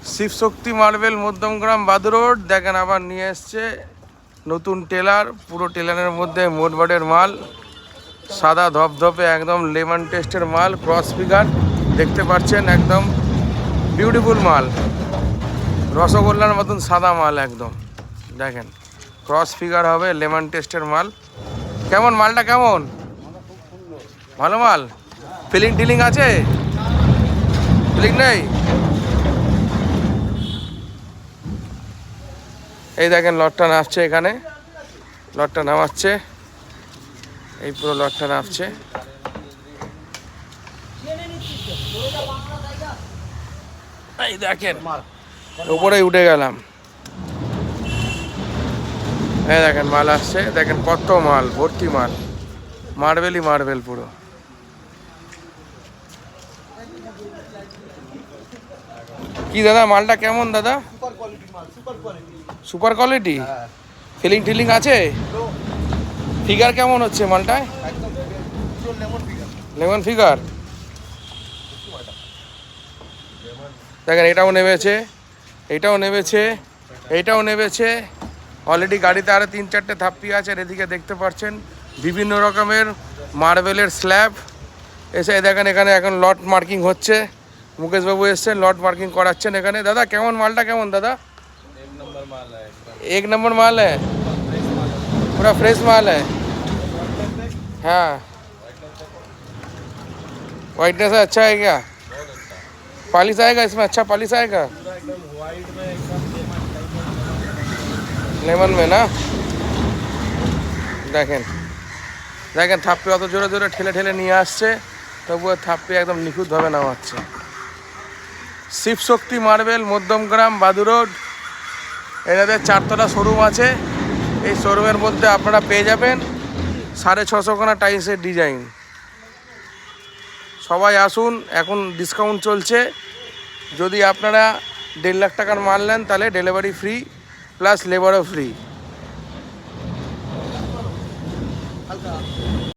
Shivshakti marble Madhyamgram Badu road. দেখেন আবার নিয়ে এসছে নতুন টেলার, পুরো টেলারের মধ্যে মোটবাটের মাল, সাদা ধপধপে একদম লেমন টেস্টের মাল, ক্রস ফিগার দেখতে পাচ্ছেন, একদম বিউটিফুল মাল, রসগোল্লার মতন সাদা মাল একদম। দেখেন ক্রস ফিগার হবে, লেমন টেস্টের মাল। কেমন মালটা, কেমন? ভালো মাল। ফিলিং টিলিং আছে? ফিলিং নেই? এই দেখেন লটটা নামছে, এখানে লটটা নামাচ্ছে, এই পুরো লটটা নামছে। এই দেখেন উপরে উঠে গেলাম, এই দেখেন মাল আসছে, দেখেন কত মাল, ভর্তি মাল, মার্বেলই মার্বেল পুরো। কি দাদা মালটা কেমন দাদা? Super quality. ফিলিং টিলিং আছে? ফিগার কেমন হচ্ছে মালটায়? Lemon figure. দেখেন এটাও নেমেছে, এটাও নেমেছে, এইটাও নেমেছে। অলরেডি গাড়িতে আরও 3-4টে থাপ্পি আছে। এদিকে দেখতে পাচ্ছেন বিভিন্ন রকমের মার্বেলের স্ল্যাব এসে দেখেন এখানে এখন লট মার্কিং হচ্ছে। মুকেশবাবু এসছেন, লট মার্কিং করাচ্ছেন এখানে। দাদা কেমন মালটা, কেমন দাদা? एक नंबर माल है, पूरा फ्रेश माल है। हाँ, वाइटनेस अच्छा है क्या? पॉलिश आएगा इसमें, अच्छा पॉलिश आएगा लेमन में ना। দেখেন দেখেন থাপ্পি অত জোরে জোরে ঠেলে ঠেলে নিয়ে আসছে, তবুও থাপ্পি একদম নিখুঁতভাবে নামাচ্ছে। Shivshakti marble Madhyamgram Badu road. এনাদের 4তলা শোরুম আছে। এই শোরুমের মধ্যে আপনারা পেয়ে যাবেন 650 খানা টাইলসের ডিজাইন। সবাই আসুন, এখন ডিসকাউন্ট চলছে। যদি আপনারা 1.5 লাখ টাকার মাল নেন তাহলে ডেলিভারি ফ্রি প্লাস লেবারও ফ্রি।